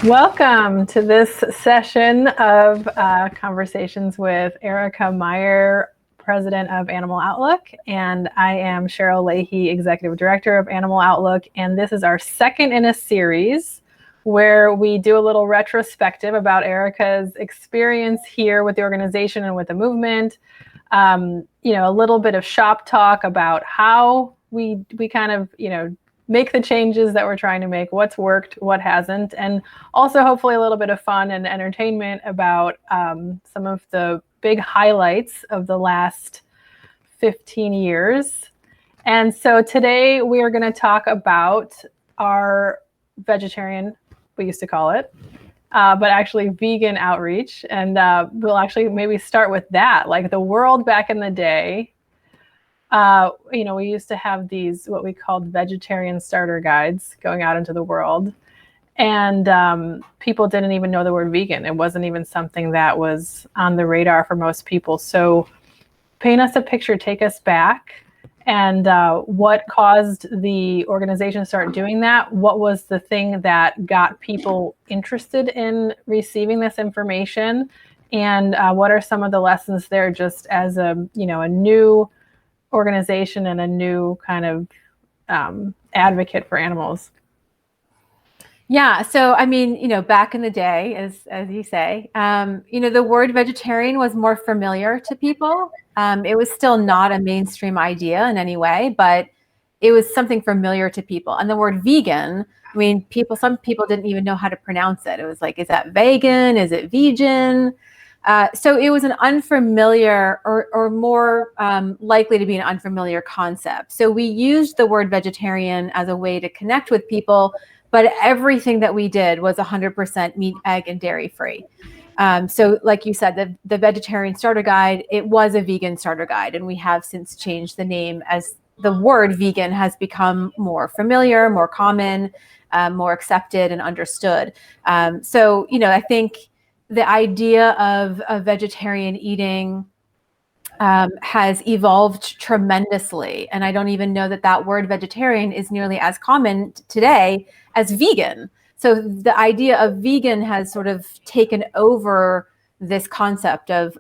Welcome to this session of conversations with Erica Meier, President of Animal Outlook, and I am Cheryl Leahy, Executive Director of Animal Outlook, and this is our second in a series where we do a little retrospective about Erica's experience here with the organization and with the movement. A little bit of shop talk about how we kind of, make the changes that we're trying to make, what's worked, what hasn't, and also hopefully a little bit of fun and entertainment about some of the big highlights of the last 15 years. And so today we are going to talk about our vegetarian, we used to call it, but actually vegan outreach. And we'll actually maybe start with that, like the world back in the day. We used to have these, what we called vegetarian starter guides going out into the world. And people didn't even know the word vegan. It wasn't even something that was on the radar for most people. So paint us a picture, take us back, and what caused the organization to start doing that? What was the thing that got people interested in receiving this information? And what are some of the lessons there just as a new organization and a new kind of advocate for animals? Yeah. So, back in the day, as you say, the word vegetarian was more familiar to people. It was still not a mainstream idea in any way, but it was something familiar to people. And the word vegan, some people didn't even know how to pronounce it. It was like, is that vegan? Is it vegan? So it was an unfamiliar or more likely to be an unfamiliar concept. So we used the word vegetarian as a way to connect with people, but everything that we did was 100% meat, egg, and dairy free. So like you said, the vegetarian starter guide, it was a vegan starter guide, and we have since changed the name as the word vegan has become more familiar, more common, more accepted and understood. I think the idea of vegetarian eating has evolved tremendously. And I don't even know that word vegetarian is nearly as common today as vegan. So the idea of vegan has sort of taken over this concept of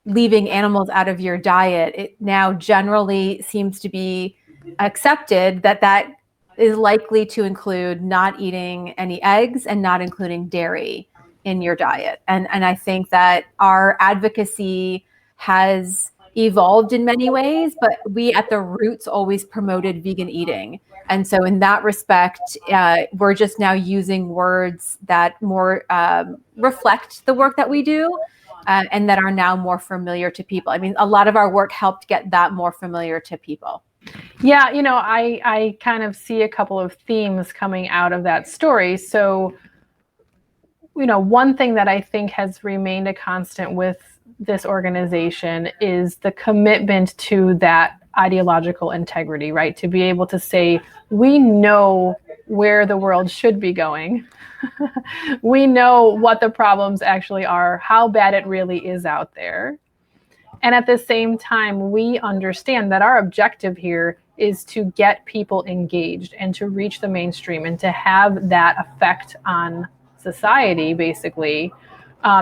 leaving animals out of your diet. It now generally seems to be accepted that is likely to include not eating any eggs and not including dairy in your diet. And I think that our advocacy has evolved in many ways, but we at the roots always promoted vegan eating. And so in that respect, we're just now using words that more reflect the work that we do and that are now more familiar to people. A lot of our work helped get that more familiar to people. Yeah, I kind of see a couple of themes coming out of that story. So one thing that I think has remained a constant with this organization is the commitment to that ideological integrity, right? To be able to say, we know where the world should be going. We know what the problems actually are, how bad it really is out there. And at the same time, we understand that our objective here is to get people engaged and to reach the mainstream and to have that effect on society, basically.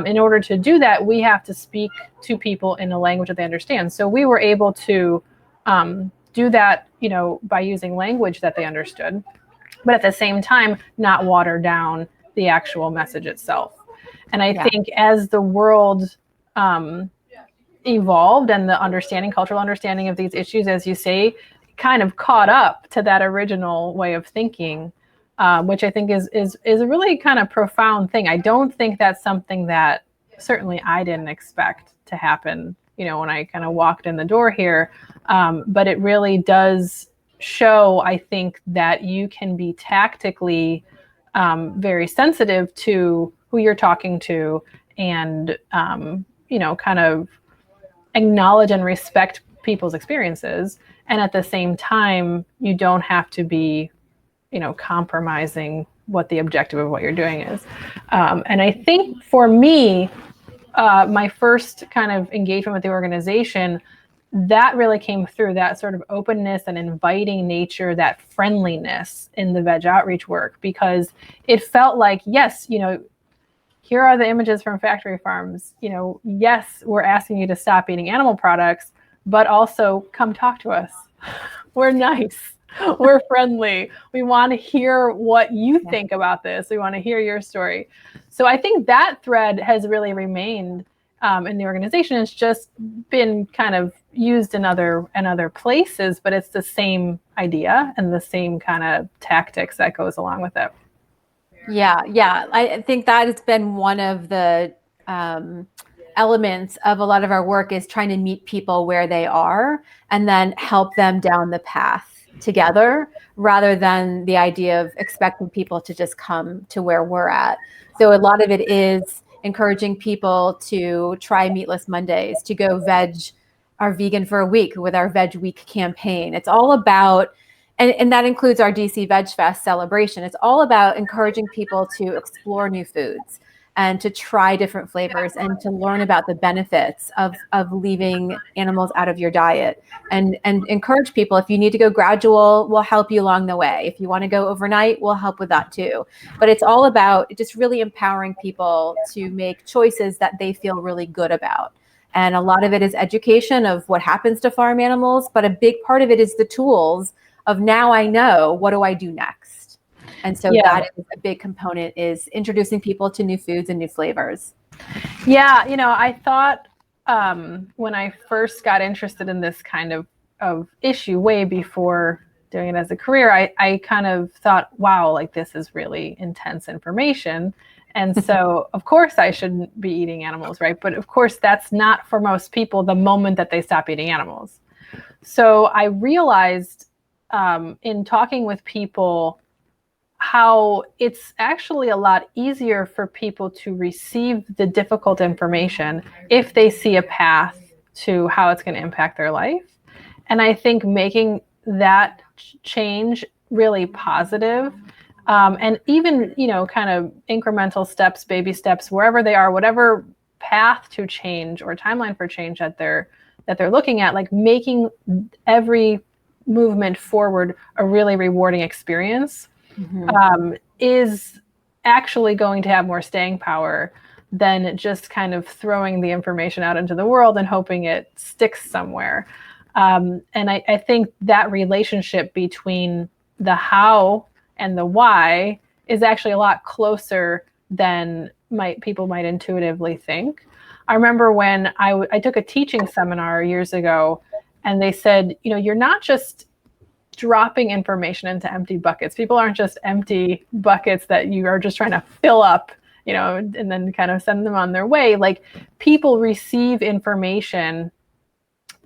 In order to do that, we have to speak to people in a language that they understand. So we were able to do that, by using language that they understood, but at the same time, not water down the actual message itself. And I think as the world evolved and the cultural understanding of these issues, as you say, kind of caught up to that original way of thinking, which I think is a really kind of profound thing. I don't think that's something that certainly I didn't expect to happen, when I kind of walked in the door here. But it really does show, I think, that you can be tactically very sensitive to who you're talking to and, kind of acknowledge and respect people's experiences. And at the same time, you don't have to be compromising what the objective of what you're doing is. And I think for me, my first kind of engagement with the organization, that really came through, that sort of openness and inviting nature, that friendliness in the veg outreach work, because it felt like, yes, here are the images from factory farms. Yes, we're asking you to stop eating animal products, but also come talk to us. We're nice. We're friendly. We want to hear what you think about this. We want to hear your story. So I think that thread has really remained in the organization. It's just been kind of used in other places, but it's the same idea and the same kind of tactics that goes along with it. Yeah. I think that has been one of the elements of a lot of our work, is trying to meet people where they are and then help them down the path together, rather than the idea of expecting people to just come to where we're at. So a lot of it is encouraging people to try Meatless Mondays, to go vegan for a week with our VegWeek campaign. It's all about, and that includes our DC VegFest celebration. It's all about encouraging people to explore new foods and to try different flavors and to learn about the benefits of leaving animals out of your diet, and encourage people, if you need to go gradual, we'll help you along the way. If you want to go overnight, we'll help with that too. But it's all about just really empowering people to make choices that they feel really good about. And a lot of it is education of what happens to farm animals, but a big part of it is the tools of, now I know, what do I do next? And so that is a big component, is introducing people to new foods and new flavors. Yeah, I thought when I first got interested in this kind of issue, way before doing it as a career, I kind of thought, wow, like, this is really intense information. And so, of course, I shouldn't be eating animals, right? But of course, that's not for most people the moment that they stop eating animals. So I realized in talking with people how it's actually a lot easier for people to receive the difficult information if they see a path to how it's going to impact their life. And I think making that change really positive, and even, kind of incremental steps, baby steps, wherever they are, whatever path to change or timeline for change that they're looking at, like making every movement forward a really rewarding experience, is actually going to have more staying power than just kind of throwing the information out into the world and hoping it sticks somewhere. And I think that relationship between the how and the why is actually a lot closer than people might intuitively think. I remember when I took a teaching seminar years ago, and they said, you're not just dropping information into empty buckets. People aren't just empty buckets that you are just trying to fill up, and then kind of send them on their way. Like, people receive information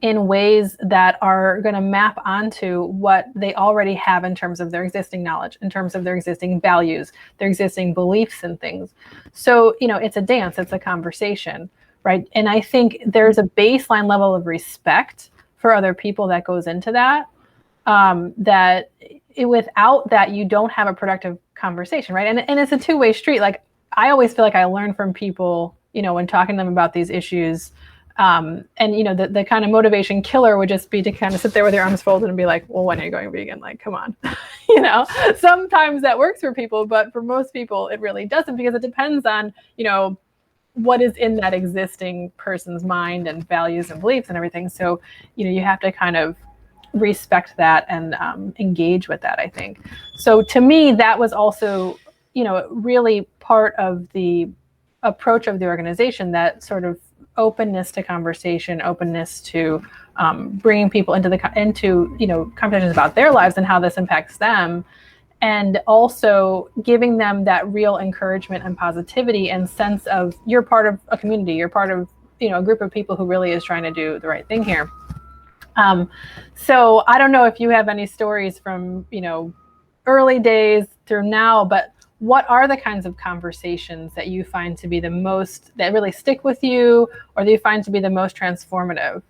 in ways that are going to map onto what they already have in terms of their existing knowledge, in terms of their existing values, their existing beliefs and things. So, it's a dance, it's a conversation, right? And I think there's a baseline level of respect for other people that goes into that. Without that, you don't have a productive conversation, right? And it's a two-way street. Like, I always feel like I learn from people, when talking to them about these issues. And the kind of motivation killer would just be to kind of sit there with your arms folded and be like, well, when are you going vegan? Like, come on. Sometimes that works for people, but for most people, it really doesn't, because it depends on, what is in that existing person's mind and values and beliefs and everything. So, you have to kind of respect that and engage with that, I think. So to me, that was also, really part of the approach of the organization, that sort of openness to conversation, openness to bringing people into conversations about their lives and how this impacts them, and also giving them that real encouragement and positivity and sense of, you're part of a community, you're part of a group of people who really is trying to do the right thing here. So I don't know if you have any stories from, early days through now, but what are the kinds of conversations that you find to be the most, that really stick with you, or that you find to be the most transformative?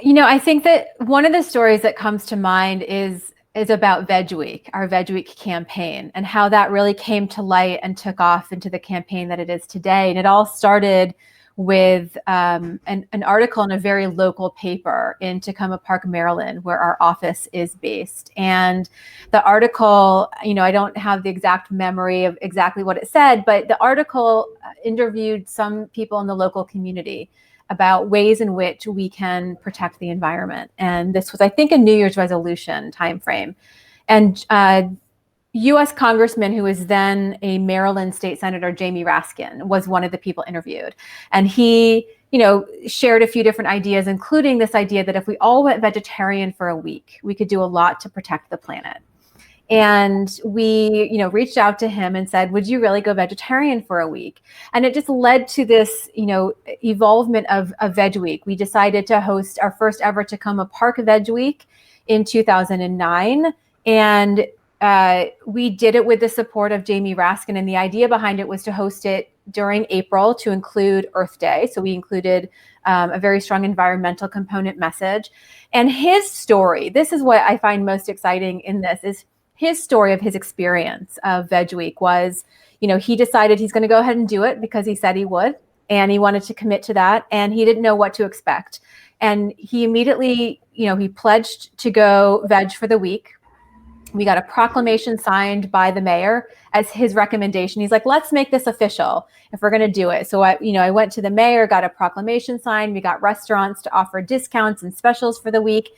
I think that one of the stories that comes to mind is about VegWeek, our VegWeek campaign, and how that really came to light and took off into the campaign that it is today. And it all started with an article in a very local paper in Tacoma Park, Maryland, where our office is based. And the article, I don't have the exact memory of exactly what it said, but the article interviewed some people in the local community about ways in which we can protect the environment. And this was, I think, a New Year's resolution timeframe. And U.S. Congressman, who was then a Maryland State Senator, Jamie Raskin, was one of the people interviewed. And he, shared a few different ideas, including this idea that if we all went vegetarian for a week, we could do a lot to protect the planet. And we, reached out to him and said, would you really go vegetarian for a week? And it just led to this, evolvement of VegWeek. We decided to host our first ever Tacoma Park VegWeek in 2009. And we did it with the support of Jamie Raskin, and the idea behind it was to host it during April to include Earth Day. So we included a very strong environmental component message. And his story, this is what I find most exciting in this, is his story of his experience of VegWeek was, he decided he's going to go ahead and do it because he said he would, and he wanted to commit to that, and he didn't know what to expect. And he immediately, he pledged to go veg for the week. We got a proclamation signed by the mayor as his recommendation. He's like, let's make this official if we're going to do it. So I went to the mayor, got a proclamation signed. We got restaurants to offer discounts and specials for the week.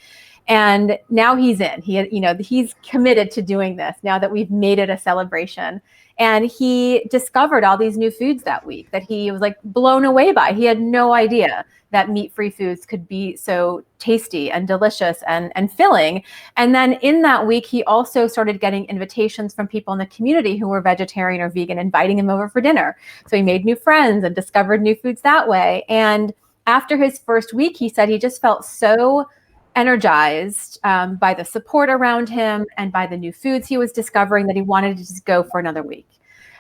And now he's in. He's committed to doing this now that we've made it a celebration. And he discovered all these new foods that week that he was like blown away by. He had no idea that meat-free foods could be so tasty and delicious and filling. And then in that week, he also started getting invitations from people in the community who were vegetarian or vegan, inviting him over for dinner. So he made new friends and discovered new foods that way. And after his first week, he said he just felt so energized by the support around him and by the new foods he was discovering that he wanted to just go for another week.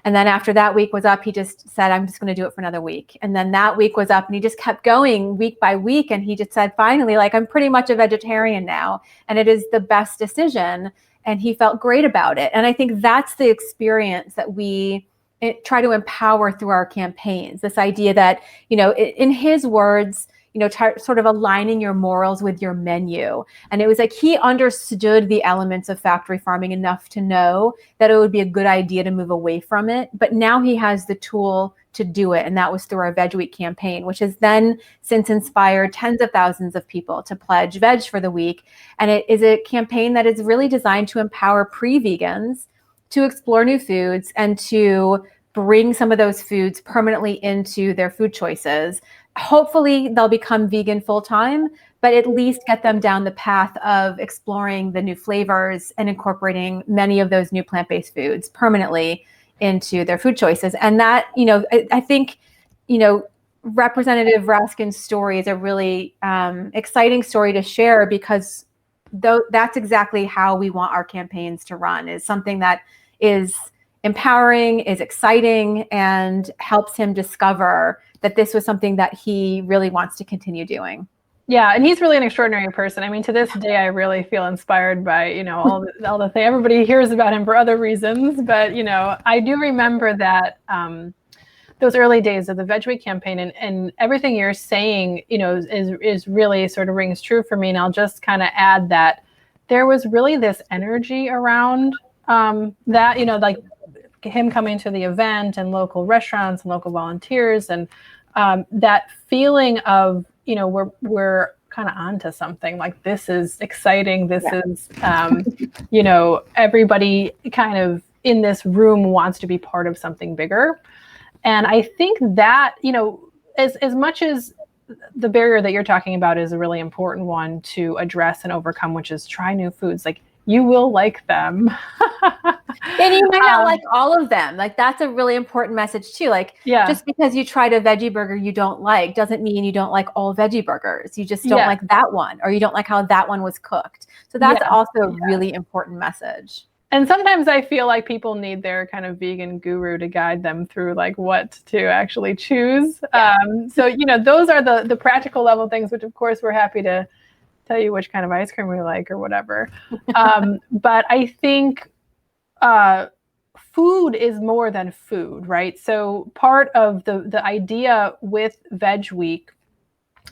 And then after that week was up, he just said, I'm just going to do it for another week. And then that week was up and he just kept going week by week. And he just said, finally, I'm pretty much a vegetarian now. And it is the best decision. And he felt great about it. And I think that's the experience that we try to empower through our campaigns. This idea that, in his words, sort of aligning your morals with your menu. And it was like he understood the elements of factory farming enough to know that it would be a good idea to move away from it. But now he has the tool to do it. And that was through our VegWeek campaign, which has then since inspired tens of thousands of people to pledge veg for the week. And it is a campaign that is really designed to empower pre-vegans to explore new foods and to bring some of those foods permanently into their food choices. Hopefully they'll become vegan full-time, but at least get them down the path of exploring the new flavors and incorporating many of those new plant-based foods permanently into their food choices. And that, I think, Representative Raskin's story is a really exciting story to share because that's exactly how we want our campaigns to run, is something that is empowering, is exciting, and helps him discover that this was something that he really wants to continue doing. Yeah, and he's really an extraordinary person. I mean, to this day, I really feel inspired by, all the thing. Everybody hears about him for other reasons, but, I do remember that those early days of the VegWeek campaign and everything you're saying, is really sort of rings true for me. And I'll just kind of add that there was really this energy around that, like him coming to the event and local restaurants and local volunteers and that feeling of, we're kind of onto something, like this is exciting. This is, everybody kind of in this room wants to be part of something bigger. And I think that, as much as the barrier that you're talking about is a really important one to address and overcome, which is try new foods, like you will like them. And you might not like all of them. Like that's a really important message too. Like just because you tried a veggie burger you don't like doesn't mean you don't like all veggie burgers. You just don't like that one, or you don't like how that one was cooked. So that's also a really important message. And sometimes I feel like people need their kind of vegan guru to guide them through like what to actually choose. So, those are the practical level things, which of course we're happy to tell you which kind of ice cream we like or whatever. But I think food is more than food, right? So part of the idea with VegWeek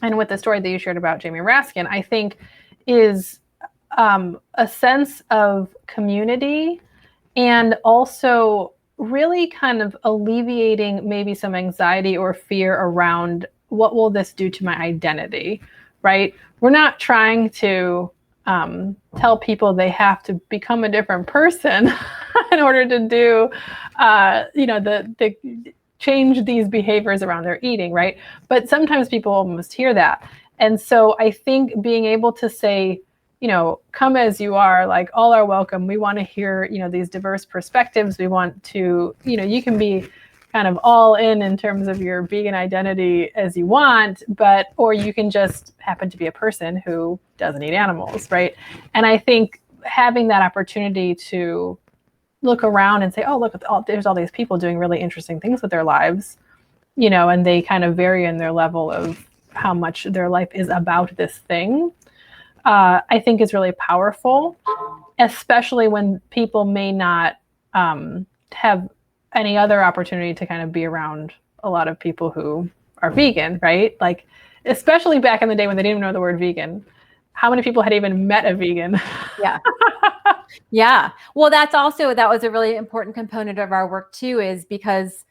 and with the story that you shared about Jamie Raskin, I think is a sense of community and also really kind of alleviating maybe some anxiety or fear around what will this do to my identity, right? We're not trying to tell people they have to become a different person in order to do, the change these behaviors around their eating, right? But sometimes people almost hear that. And so I think being able to say, come as you are, like all are welcome. We want to hear, these diverse perspectives. We want to, you can be kind of all in terms of your vegan identity as you want, or you can just happen to be a person who doesn't eat animals, right? And I think having that opportunity to look around and say, oh, look, there's all these people doing really interesting things with their lives, and they kind of vary in their level of how much their life is about this thing. I think is really powerful, especially when people may not have any other opportunity to kind of be around a lot of people who are vegan, right? Like, especially back in the day when they didn't even know the word vegan. How many people had even met a vegan? Yeah. Yeah. Well, that was a really important component of our work too, is because,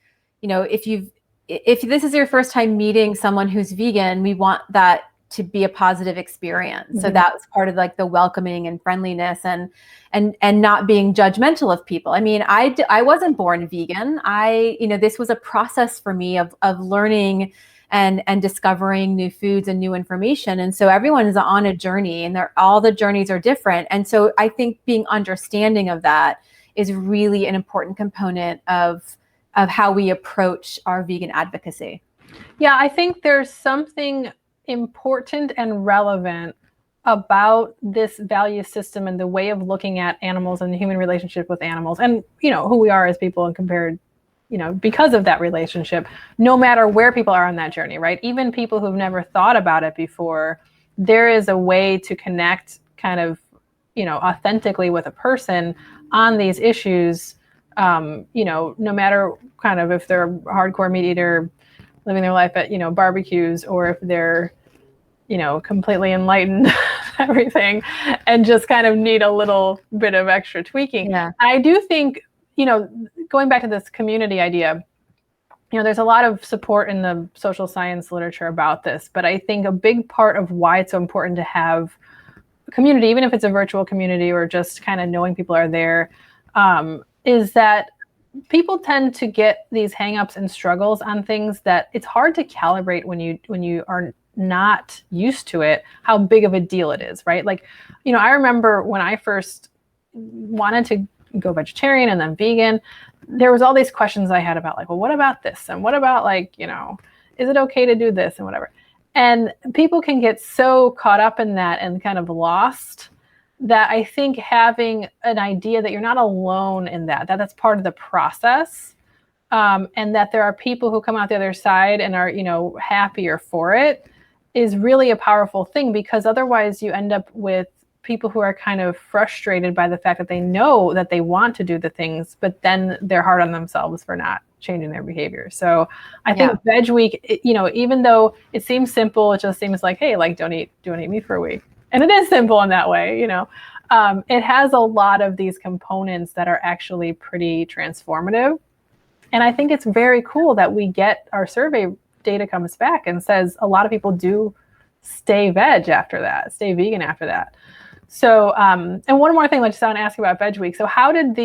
if this is your first time meeting someone who's vegan, we want that to be a positive experience. Mm-hmm. So that was part of like the welcoming and friendliness and not being judgmental of people. I mean, I wasn't born vegan. This was a process for me of learning and discovering new foods and new information. And so everyone is on a journey, and all the journeys are different. And so I think being understanding of that is really an important component of how we approach our vegan advocacy. Yeah, I think there's something important and relevant about this value system and the way of looking at animals and the human relationship with animals, and who we are as people, and compared because of that relationship, no matter where people are on that journey, right? Even people who've never thought about it before, there is a way to connect kind of authentically with a person on these issues, no matter kind of if they're a hardcore meat eater living their life at barbecues, or if they're completely enlightened everything and just kind of need a little bit of extra tweaking. Yeah. I do think, going back to this community idea, there's a lot of support in the social science literature about this, but I think a big part of why it's so important to have a community, even if it's a virtual community or just kind of knowing people are there, is that people tend to get these hangups and struggles on things that it's hard to calibrate when you are not used to it, how big of a deal it is, right? Like, I remember when I first wanted to go vegetarian and then vegan, there was all these questions I had about like, well, what about this? And what about like, is it okay to do this and whatever? And people can get so caught up in that and kind of lost that I think having an idea that you're not alone in that's part of the process, and that there are people who come out the other side and are, happier for it, is really a powerful thing, because otherwise you end up with people who are kind of frustrated by the fact that they know that they want to do the things, but then they're hard on themselves for not changing their behavior. So I think VegWeek, even though it seems simple, it just seems like, hey, like don't eat meat for a week. And it is simple in that way, it has a lot of these components that are actually pretty transformative. And I think it's very cool that we get our survey data comes back and says a lot of people do stay vegan after that. So, and one more thing I just want to ask you about VegWeek. So how did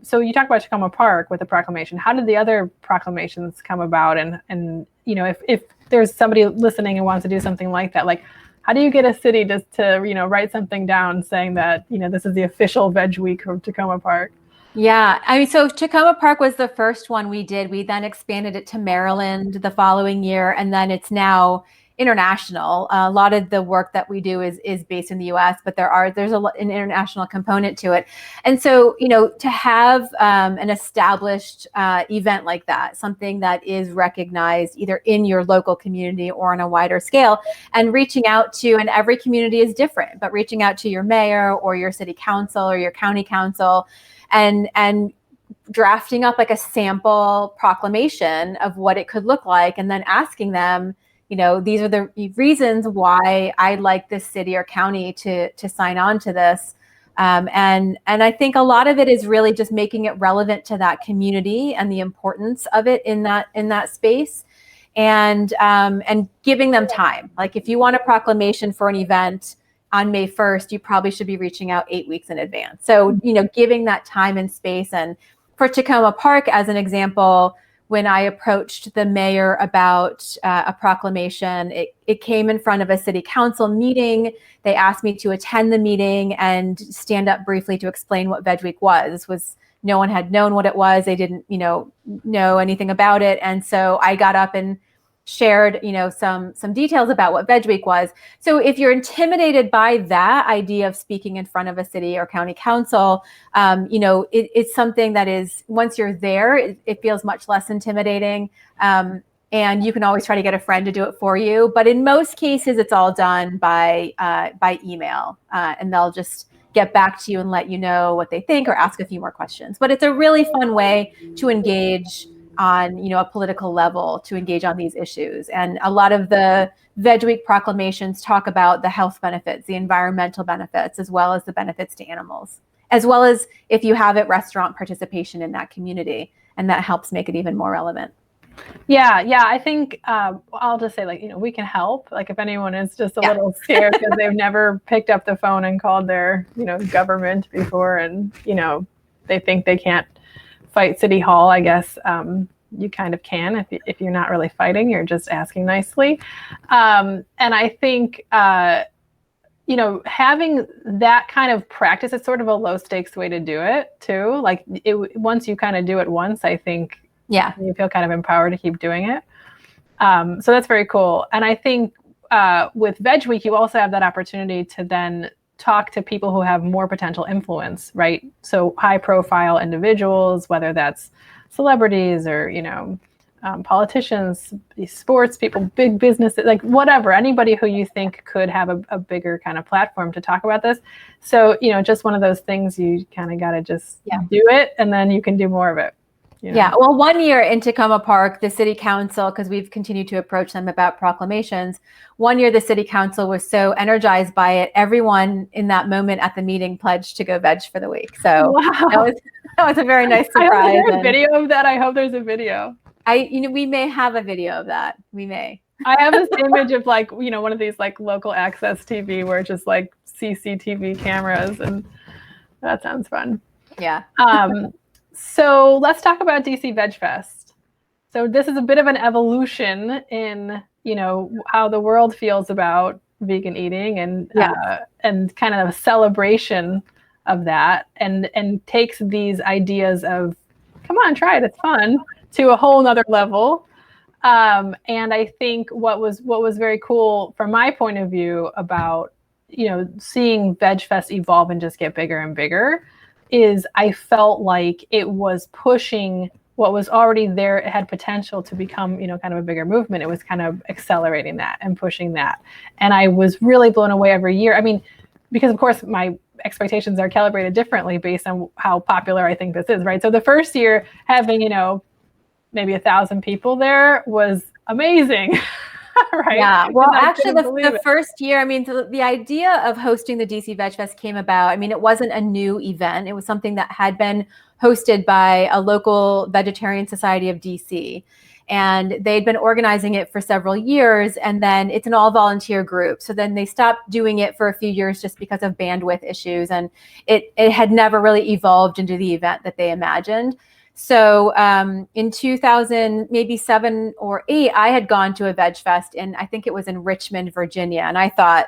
so you talked about Tacoma Park with the proclamation. How did the other proclamations come about? And if there's somebody listening and wants to do something like that, like how do you get a city just to, write something down saying that, this is the official VegWeek of Tacoma Park? Yeah, I mean, so Tacoma Park was the first one we did. We then expanded it to Maryland the following year, and then it's now international. A lot of the work that we do is based in the U.S., but there's an international component to it. And so, to have an established event like that, something that is recognized either in your local community or on a wider scale, and reaching out to, and every community is different, but reaching out to your mayor or your city council or your county council, and drafting up like a sample proclamation of what it could look like, and then asking them, these are the reasons why I'd like this city or county to sign on to this. And I think a lot of it is really just making it relevant to that community and the importance of it in that space, and giving them time. Like if you want a proclamation for an event on May 1st, you probably should be reaching out 8 weeks in advance. So, giving that time and space. And for Tacoma Park, as an example, when I approached the mayor about a proclamation, it came in front of a city council meeting. They asked me to attend the meeting and stand up briefly to explain what VegWeek was. No one had known what it was. They didn't, know anything about it. And so I got up and shared, some details about what VegWeek was. So if you're intimidated by that idea of speaking in front of a city or county council, it's something that is, once you're there, it feels much less intimidating. And you can always try to get a friend to do it for you. But in most cases, it's all done by email, and they'll just get back to you and let you know what they think or ask a few more questions. But it's a really fun way to engage on, a political level, to engage on these issues. And a lot of the VegWeek proclamations talk about the health benefits, the environmental benefits, as well as the benefits to animals, as well as if you have it, restaurant participation in that community. And that helps make it even more relevant. Yeah. I think I'll just say, we can help. Like if anyone is just a little scared because they've never picked up the phone and called their, government before, and, they think they can't fight City Hall, I guess you kind of can if you're not really fighting, you're just asking nicely. And I think, having that kind of practice is sort of a low stakes way to do it too. Like once you kind of do it once, I think you feel kind of empowered to keep doing it. So that's very cool. And I think with VegWeek, you also have that opportunity to then talk to people who have more potential influence, right? So high profile individuals, whether that's celebrities or, politicians, sports people, big businesses, like whatever, anybody who you think could have a bigger kind of platform to talk about this. So, just one of those things you kind of got to just do it, and then you can do more of it. Yeah. Well, one year in Tacoma Park, the city council, because we've continued to approach them about proclamations, one year the city council was so energized by it, everyone in that moment at the meeting pledged to go veg for the week. So that was a very nice surprise. I hope there's a video of that. I hope there's a video. We may have a video of that. We may. I have this image of one of these local access TV where it's just CCTV cameras, and that sounds fun. Yeah. So let's talk about DC VegFest. So this is a bit of an evolution in, how the world feels about vegan eating, and kind of a celebration of that, and takes these ideas of, come on, try it, it's fun, to a whole nother level. And I think what was very cool from my point of view about, seeing VegFest evolve and just get bigger and bigger is I felt like it was pushing what was already there. It had potential to become, kind of a bigger movement. It was kind of accelerating that and pushing that. And I was really blown away every year. I mean, because of course my expectations are calibrated differently based on how popular I think this is, right? So the first year having, maybe 1,000 people there was amazing. Right? Yeah. Well, actually, the first year, I mean, the idea of hosting the DC VegFest came about. I mean, it wasn't a new event. It was something that had been hosted by a local vegetarian society of DC. And they'd been organizing it for several years. And then it's an all volunteer group. So then they stopped doing it for a few years just because of bandwidth issues. And it had never really evolved into the event that they imagined. So in 2000, maybe 7 or 8, I had gone to a VegFest, and I think it was in Richmond, Virginia. And I thought,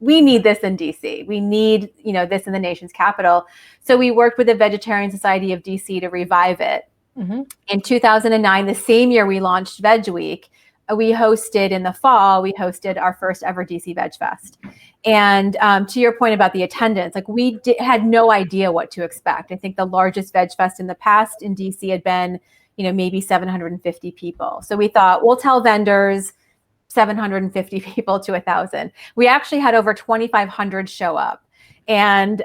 we need this in DC. We need, this in the nation's capital. So we worked with the Vegetarian Society of DC to revive it. Mm-hmm. In 2009, the same year we launched VegWeek, we hosted in the fall, we hosted our first ever DC VegFest. And to your point about the attendance, we had no idea what to expect. I think the largest VegFest in the past in DC had been, maybe 750 people. So we thought, we'll tell vendors 750 people to 1,000. We actually had over 2,500 show up. And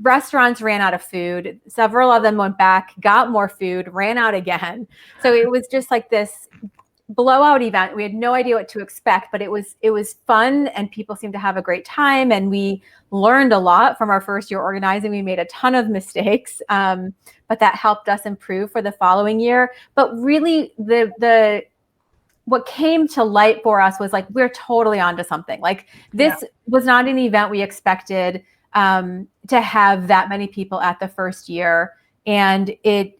restaurants ran out of food. Several of them went back, got more food, ran out again. So it was just like this blowout event. We had no idea what to expect, but it was fun, and people seemed to have a great time. And we learned a lot from our first year organizing. We made a ton of mistakes, but that helped us improve for the following year. But really, the what came to light for us was like, we're totally onto something. Like, this was not an event we expected to have that many people at the first year, and it,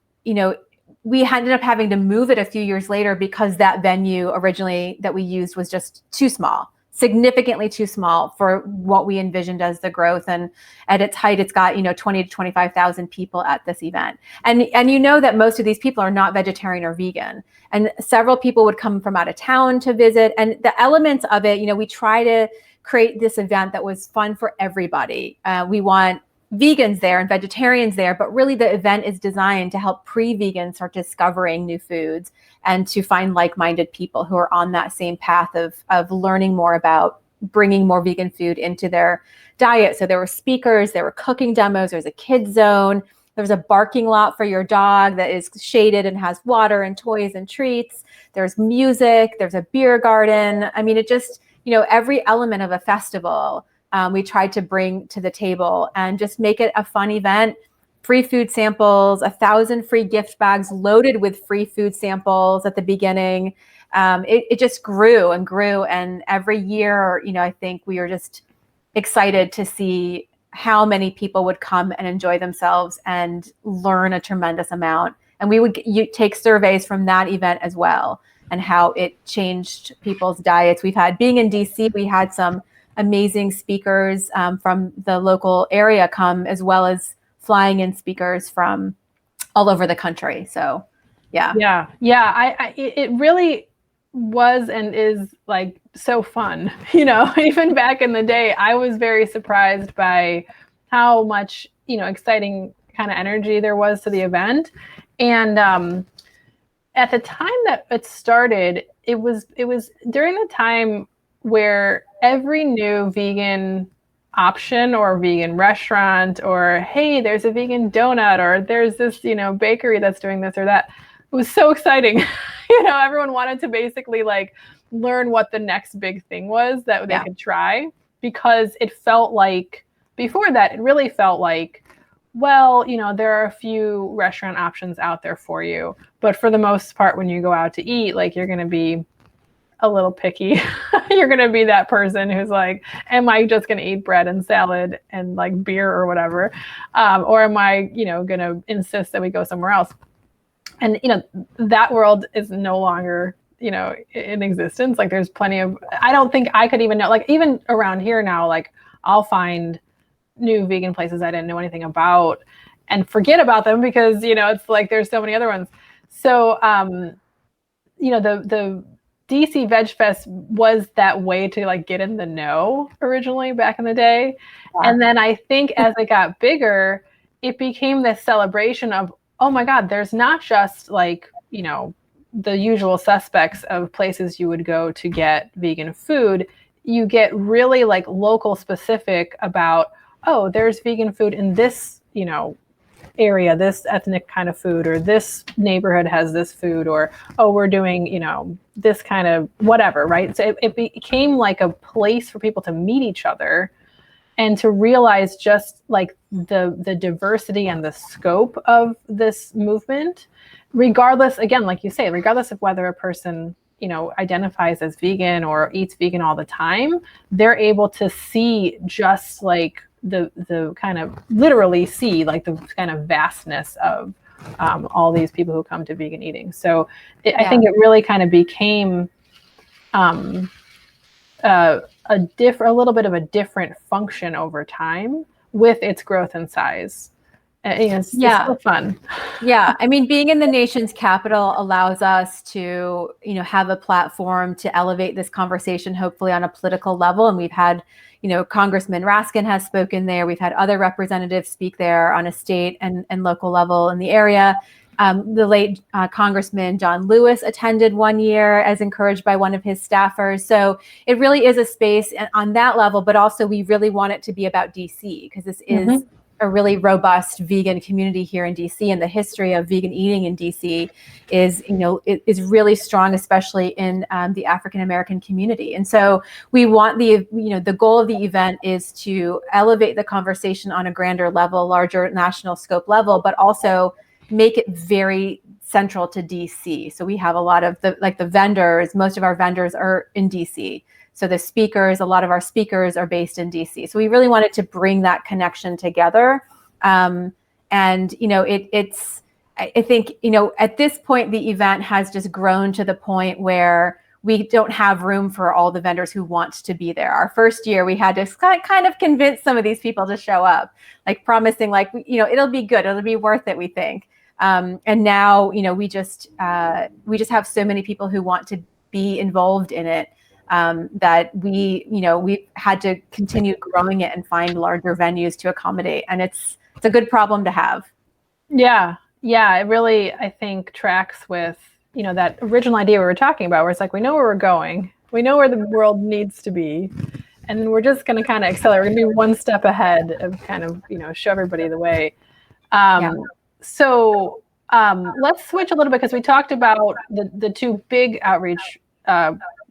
we ended up having to move it a few years later because that venue originally that we used was just too small, significantly too small for what we envisioned as the growth. And at its height, it's got, 20 to 25,000 people at this event. And that most of these people are not vegetarian or vegan. And several people would come from out of town to visit. And the elements of it, we try to create this event that was fun for everybody. We want vegans there and vegetarians there, but really the event is designed to help pre-vegans start discovering new foods and to find like-minded people who are on that same path of learning more about bringing more vegan food into their diet. So there were speakers, there were cooking demos, there's a kids zone, there's a barking lot for your dog that is shaded and has water and toys and treats. There's music, there's a beer garden. I mean, it just, every element of a festival we tried to bring to the table and just make it a fun event. Free food samples, 1,000 free gift bags loaded with free food samples at the beginning. It just grew and grew. And every year, I think we were just excited to see how many people would come and enjoy themselves and learn a tremendous amount. And we would take surveys from that event as well and how it changed people's diets. Being in DC, we had some amazing speakers from the local area come, as well as flying in speakers from all over the country. So, yeah. It really was and is like so fun. Even back in the day, I was very surprised by how much exciting kind of energy there was to the event. And at the time that it started, it was during the time where every new vegan option or vegan restaurant, or hey, there's a vegan donut, or there's this bakery that's doing this or that, it was so exciting. Everyone wanted to basically like learn what the next big thing was that they could try, because it felt like before that it really felt like, well, there are a few restaurant options out there for you, but for the most part when you go out to eat, like, you're going to be a little picky. You're going to be that person who's like, am I just going to eat bread and salad and like beer or whatever? Or am I, going to insist that we go somewhere else? And, that world is no longer, in existence. Like, there's plenty of, I don't think I could even know, like, even around here now, like, I'll find new vegan places I didn't know anything about and forget about them because, it's like, there's so many other ones. So, the DC VegFest was that way to like get in the know originally back in the day. Yeah. And then I think as it got bigger, it became this celebration of, oh my God, there's not just like, the usual suspects of places you would go to get vegan food. You get really like local specific about, oh, there's vegan food in this, area, this ethnic kind of food, or this neighborhood has this food, or, oh, we're doing, this kind of whatever, right? So it became like a place for people to meet each other and to realize just like the diversity and the scope of this movement, regardless, again, like you say, regardless of whether a person, identifies as vegan or eats vegan all the time, they're able to see just like the kind of literally see like the kind of vastness of all these people who come to vegan eating. So I think it really kind of became a little bit of a different function over time with its growth and size. It's so fun. Yeah. I mean, being in the nation's capital allows us to, have a platform to elevate this conversation, hopefully on a political level. And we've had, Congressman Raskin has spoken there. We've had other representatives speak there on a state and local level in the area. The late Congressman John Lewis attended one year as encouraged by one of his staffers. So it really is a space on that level, but also we really want it to be about DC because this is a really robust vegan community here in DC, and the history of vegan eating in DC is, is really strong, especially in the African American community. And so we want the goal of the event is to elevate the conversation on a grander level, larger national scope level, but also make it very central to DC. So we have a lot of the vendors, most of our vendors are in DC. So the speakers, a lot of our speakers are based in DC. So we really wanted to bring that connection together. And, it's, I think, at this point, the event has just grown to the point where we don't have room for all the vendors who want to be there. Our first year, we had to kind of convince some of these people to show up, like promising, like, it'll be good, it'll be worth it, we think. And now, we just have so many people who want to be involved in it, that we had to continue growing it and find larger venues to accommodate. And it's a good problem to have. Yeah. It really, I think, tracks with, that original idea we were talking about, where it's like, we know where we're going, we know where the world needs to be, and then we're just going to kind of accelerate. We're going to be one step ahead of kind of, show everybody the way. So let's switch a little bit, because we talked about the two big outreach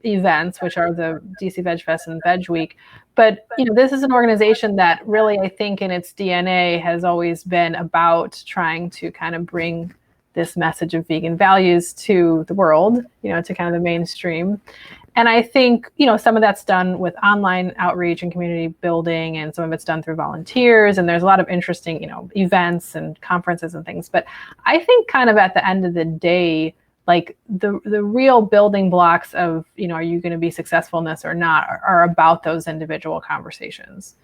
events, which are the DC VegFest and VegWeek. But this is an organization that really, I think, in its DNA has always been about trying to kind of bring this message of vegan values to the world, to kind of the mainstream. And I think, some of that's done with online outreach and community building, and some of it's done through volunteers. And there's a lot of interesting, events and conferences and things. But I think kind of at the end of the day, like the real building blocks of, are you going to be successful in this or not, are about those individual conversations.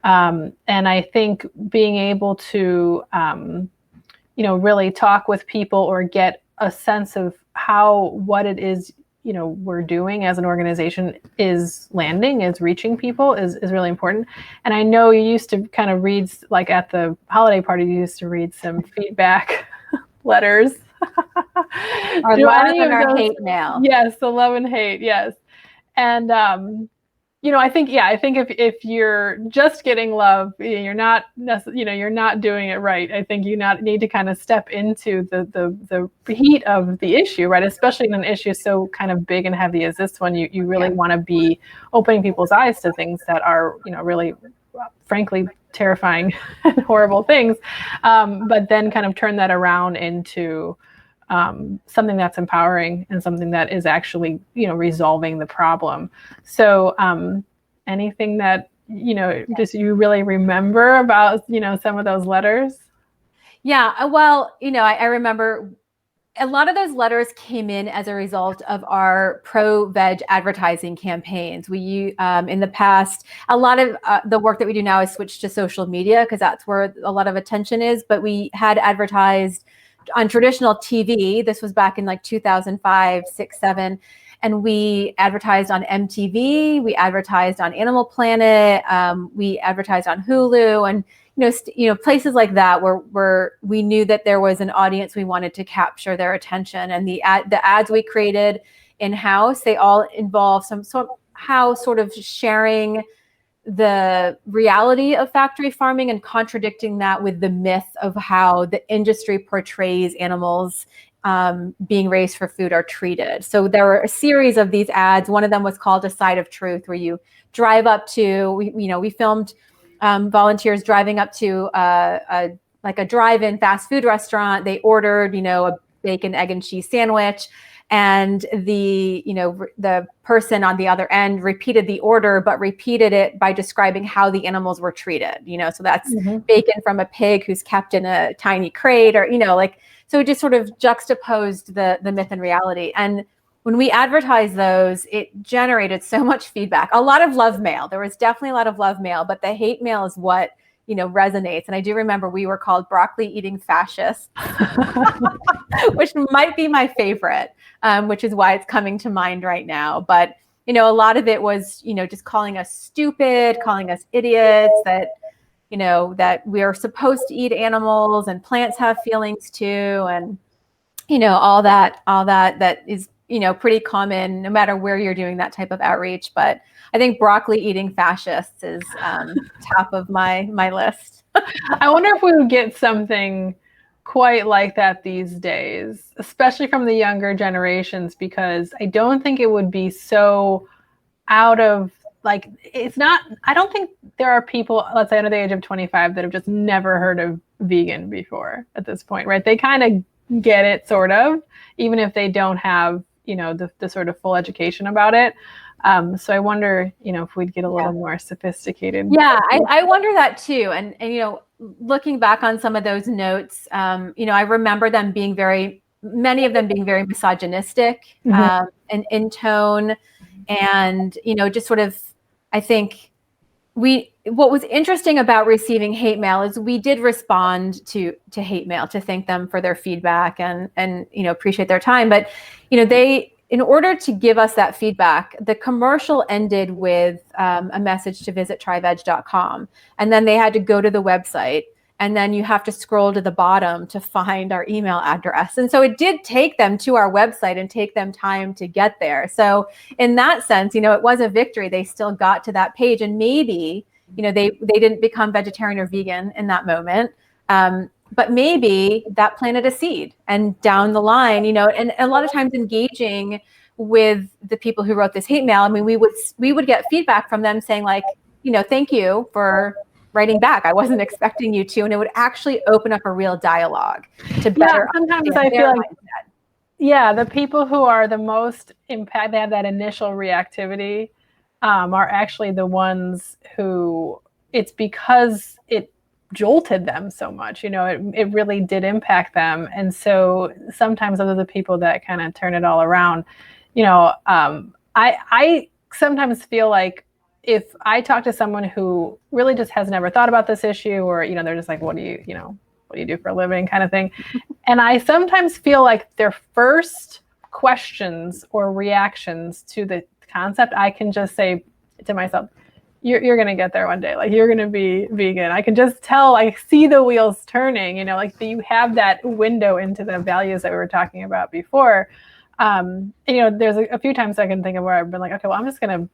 And I think being able to, really talk with people or get a sense of what it is, we're doing as an organization is landing, is reaching people, is really important. And I know you used to kind of read, like at the holiday party, you used to read some feedback letters. Our love and our hate mail. Yes, the love and hate. Yes. And, I think if you're just getting love, you're not doing it right. I think you need to kind of step into the heat of the issue, right? Especially in an issue so kind of big and heavy as this one, you really want to be opening people's eyes to things that are, really, frankly, terrifying and horrible things. But then kind of turn that around into something that's empowering and something that is actually, resolving the problem. So anything that, just you really remember about, some of those letters? Yeah, well, I remember a lot of those letters came in as a result of our pro-veg advertising campaigns. We, in the past, a lot of the work that we do now is switched to social media, because that's where a lot of attention is. But we had advertised on traditional TV. This was back in like 2005, 6, 7. And we advertised on MTV. We advertised on Animal Planet. We advertised on Hulu, and places like that where we knew that there was an audience we wanted to capture their attention. And the ads we created in-house, they all involve somehow sort of sharing the reality of factory farming and contradicting that with the myth of how the industry portrays animals being raised for food are treated. So there were a series of these ads. One of them was called A Side of Truth, where you drive up to, we filmed volunteers driving up to a drive-in fast food restaurant. They ordered, a bacon, egg, and cheese sandwich. And the person on the other end repeated the order, but repeated it by describing how the animals were treated. So that's bacon from a pig who's kept in a tiny crate, or so it just sort of juxtaposed the myth and reality. And when we advertised those, it generated so much feedback. A lot of love mail. There was definitely a lot of love mail, but the hate mail is what resonates. And I do remember we were called broccoli eating fascists, which might be my favorite, which is why it's coming to mind right now. But, a lot of it was, just calling us stupid, calling us idiots, that, that we are supposed to eat animals and plants have feelings too. And, all that is pretty common no matter where you're doing that type of outreach. But I think broccoli eating fascists is top of my list. I wonder if we would get something quite like that these days, especially from the younger generations, because I don't think it would be so out of, like, it's not, I don't think there are people, let's say under the age of 25, that have just never heard of vegan before at this point, right? They kind of get it, sort of, even if they don't have, the sort of full education about it. So I wonder, if we'd get a little more sophisticated. Yeah, I wonder that too. And looking back on some of those notes, I remember them being many of them being very misogynistic and in tone. And, just sort of, I think what was interesting about receiving hate mail is we did respond to hate mail to thank them for their feedback and appreciate their time. But, in order to give us that feedback, the commercial ended with a message to visit tryveg.com. And then they had to go to the website. And then you have to scroll to the bottom to find our email address. And so it did take them to our website and take them time to get there. So in that sense, it was a victory. They still got to that page. And maybe, they didn't become vegetarian or vegan in that moment. But maybe that planted a seed, and down the line, and a lot of times engaging with the people who wrote this hate mail, I mean, we would get feedback from them saying, like, thank you for writing back. I wasn't expecting you to. And it would actually open up a real dialogue to better. Sometimes I feel like, the people who are the most impact, they have that initial reactivity, are actually the ones who, it's because it jolted them so much, it really did impact them. And so sometimes those are the people that kind of turn it all around. I sometimes feel like if I talk to someone who really just has never thought about this issue, or, they're just like, what do you do for a living kind of thing. And I sometimes feel like their first questions or reactions to the concept, I can just say to myself, you're going to get there one day. Like, you're going to be vegan. I can just tell, I see the wheels turning, like you have that window into the values that we were talking about before. There's a few times I can think of where I've been like, okay, well, I'm just going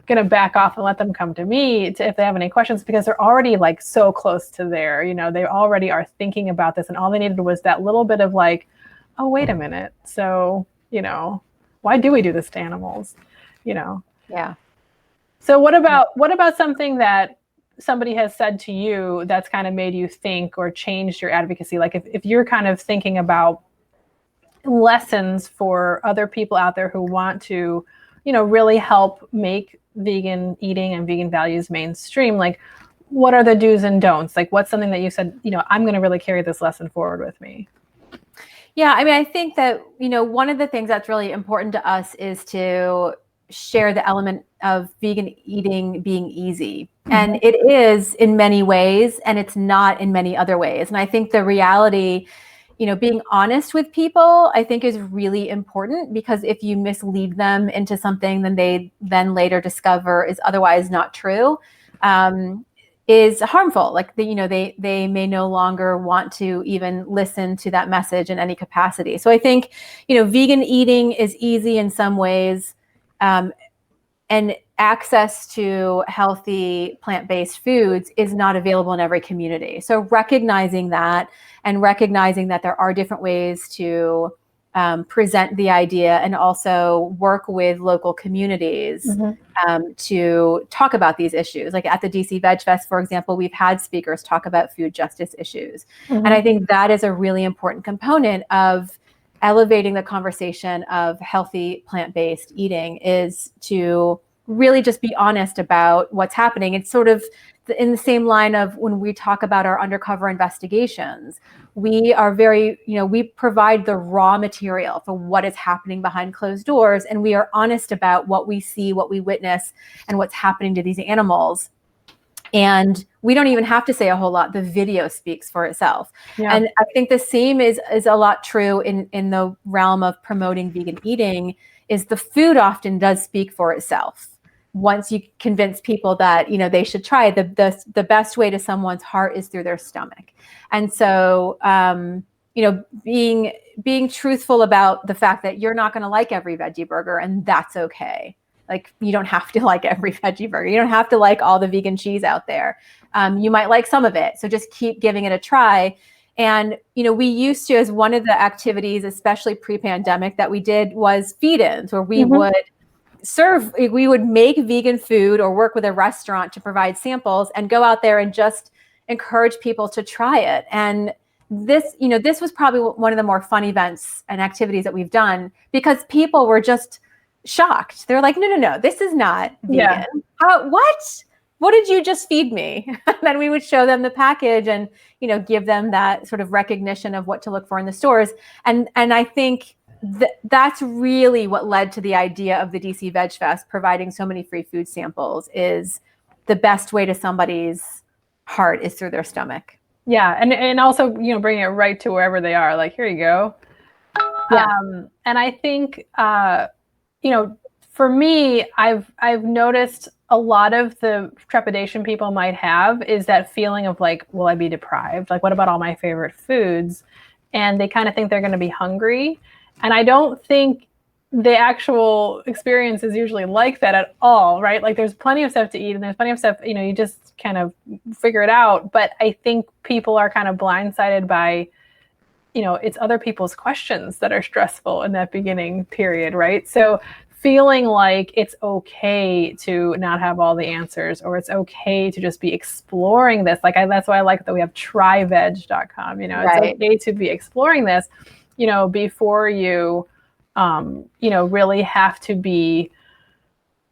to back off and let them come to me if they have any questions, because they're already like so close to there, they already are thinking about this, and all they needed was that little bit of like, oh, wait a minute. So, why do we do this to animals? Yeah. So what about something that somebody has said to you that's kind of made you think or changed your advocacy? Like if you're kind of thinking about lessons for other people out there who want to, really help make vegan eating and vegan values mainstream, like what are the do's and don'ts? Like what's something that you said, I'm going to really carry this lesson forward with me? Yeah, I mean, I think that, one of the things that's really important to us is to share the element of vegan eating being easy. And it is in many ways, and it's not in many other ways. And I think the reality, being honest with people, I think is really important, because if you mislead them into something then they then later discover is otherwise not true, is harmful. Like they may no longer want to even listen to that message in any capacity. So I think, vegan eating is easy in some ways. And access to healthy plant-based foods is not available in every community. So recognizing that, and recognizing that there are different ways to present the idea, and also work with local communities to talk about these issues. Like at the DC VegFest, for example, we've had speakers talk about food justice issues. And I think that is a really important component of elevating the conversation of healthy plant-based eating, is to really just be honest about what's happening. It's sort of in the same line of when we talk about our undercover investigations. We are very, we provide the raw material for what is happening behind closed doors, and we are honest about what we see, what we witness, and what's happening to these animals. And we don't even have to say a whole lot. The video speaks for itself. Yeah. And I think the same is a lot true in the realm of promoting vegan eating, is the food often does speak for itself. Once you convince people that, they should try, the best way to someone's heart is through their stomach. And so being truthful about the fact that you're not going to like every veggie burger, and that's okay. Like, you don't have to like every veggie burger. You don't have to like all the vegan cheese out there. You might like some of it. So just keep giving it a try. And, we used to, as one of the activities, especially pre-pandemic, that we did was feed-ins, where we we would make vegan food or work with a restaurant to provide samples and go out there and just encourage people to try it. And this was probably one of the more fun events and activities that we've done, because people were just shocked. They're like, no, this is not vegan. Yeah. What did you just feed me? And then we would show them the package and, give them that sort of recognition of what to look for in the stores. And I think that's really what led to the idea of the DC VegFest, providing so many free food samples. Is the best way to somebody's heart is through their stomach. Yeah. And also, bringing it right to wherever they are, like, here you go. Yeah. And I think, for me, I've noticed a lot of the trepidation people might have is that feeling of like, will I be deprived? Like, what about all my favorite foods? And they kind of think they're going to be hungry. And I don't think the actual experience is usually like that at all, right? Like, there's plenty of stuff to eat and there's plenty of stuff, you just kind of figure it out. But I think people are kind of blindsided by, it's other people's questions that are stressful in that beginning period, right? So feeling like it's okay to not have all the answers, or it's okay to just be exploring this. Like, that's why I like that we have tryveg.com, Right. It's okay to be exploring this, before you, really have to be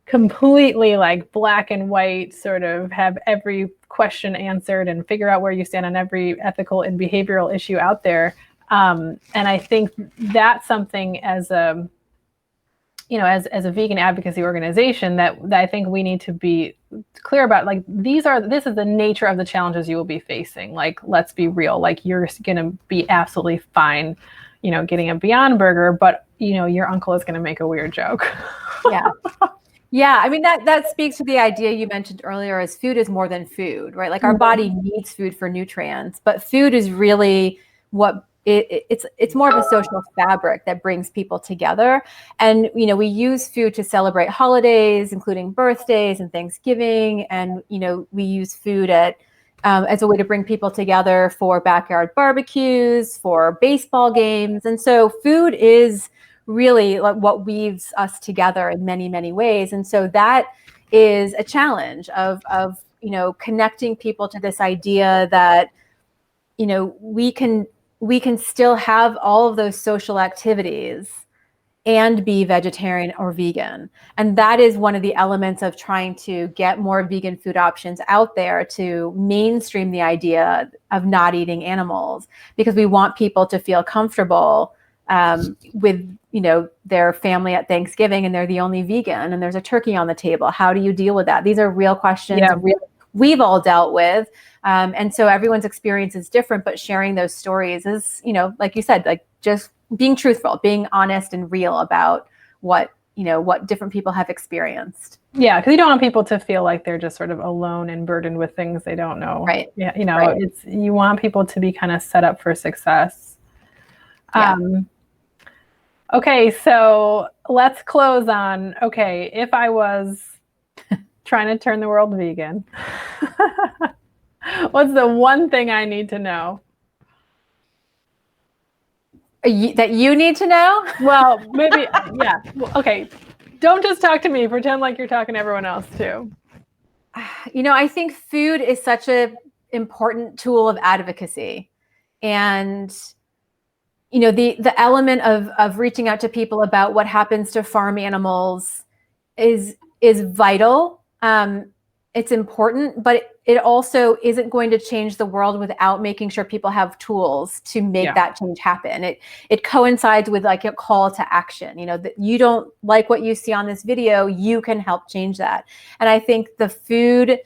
completely like black and white, sort of have every question answered and figure out where you stand on every ethical and behavioral issue out there. And I think that's something as a vegan advocacy organization that I think we need to be clear about. Like, this is the nature of the challenges you will be facing. Like, let's be real. Like, you're going to be absolutely fine, getting a Beyond Burger, but your uncle is going to make a weird joke. Yeah. Yeah. I mean, that speaks to the idea you mentioned earlier, is food is more than food, right? Like, our body needs food for nutrients, but food is really what it's more of a social fabric that brings people together. And, we use food to celebrate holidays, including birthdays and Thanksgiving. And, we use food as a way to bring people together for backyard barbecues, for baseball games. And so food is really like what weaves us together in many, many ways. And so that is a challenge of connecting people to this idea that, we can still have all of those social activities and be vegetarian or vegan. And that is one of the elements of trying to get more vegan food options out there, to mainstream the idea of not eating animals, because we want people to feel comfortable with, their family at Thanksgiving and they're the only vegan and there's a turkey on the table. How do you deal with that? These are real questions we've all dealt with. And so everyone's experience is different, but sharing those stories is, like you said, like, just being truthful, being honest and real about what different people have experienced. Yeah, because you don't want people to feel like they're just sort of alone and burdened with things they don't know. Right. Yeah, Right. You want people to be kind of set up for success. Yeah. Okay, so let's close on, if I was trying to turn the world vegan, what's the one thing I need to know? That you need to know? Well, maybe, yeah. Okay. Don't just talk to me. Pretend like you're talking to everyone else too. I think food is such an important tool of advocacy. And, the element of reaching out to people about what happens to farm animals is vital. It's important, but it also isn't going to change the world without making sure people have tools to make that change happen. It coincides with like a call to action, that you don't like what you see on this video, you can help change that. And I think the food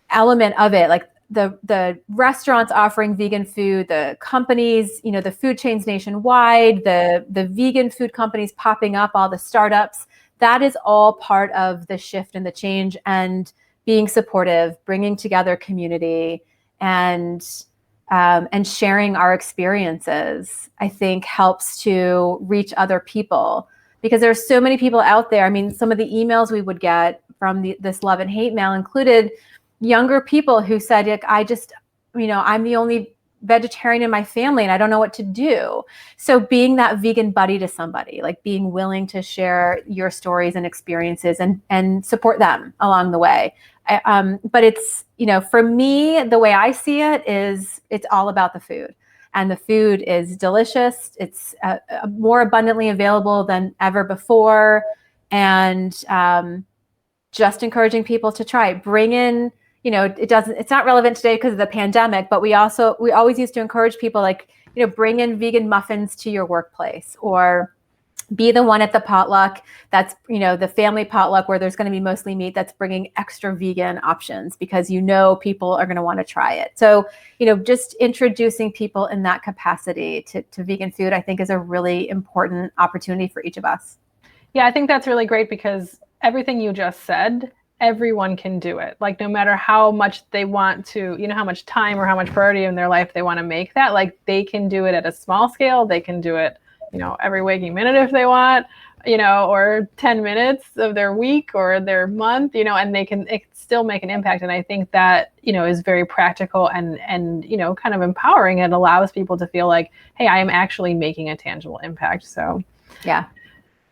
element of it, like the restaurants offering vegan food, the companies, the food chains nationwide, the vegan food companies popping up, all the startups, that is all part of the shift and the change, and being supportive, bringing together community, and and sharing our experiences, I think helps to reach other people, because there's so many people out there. I mean, some of the emails we would get from this love and hate mail included younger people who said, like, I'm the only vegetarian in my family and I don't know what to do. So being that vegan buddy to somebody, like being willing to share your stories and experiences and support them along the way. But it's, for me, the way I see it is it's all about the food. And the food is delicious. It's more abundantly available than ever before. And just encouraging people to try. Bring in, it's not relevant today because of the pandemic, but we always used to encourage people, like, bring in vegan muffins to your workplace, or be the one at the potluck that's, the family potluck where there's going to be mostly meat, that's bringing extra vegan options because people are going to want to try it. So, just introducing people in that capacity to vegan food, I think, is a really important opportunity for each of us. Yeah, I think that's really great because everything you just said, everyone can do it. Like, no matter how much they want to, how much time or how much priority in their life they want to make that, like, they can do it at a small scale. They can do it, every waking minute if they want, or 10 minutes of their week or their month, and it can still make an impact. And I think that, is very practical and, kind of empowering. It allows people to feel like, hey, I am actually making a tangible impact. So, yeah.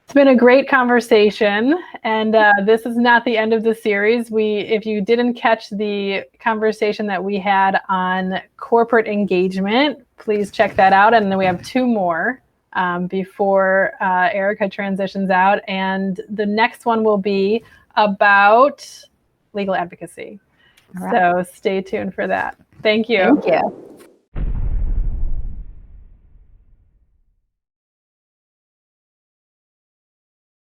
It's been a great conversation, and this is not the end of the series. If you didn't catch the conversation that we had on corporate engagement, please check that out. And then we have 2 more before Erica transitions out. And the next one will be about legal advocacy. Right. So stay tuned for that. Thank you. Thank you.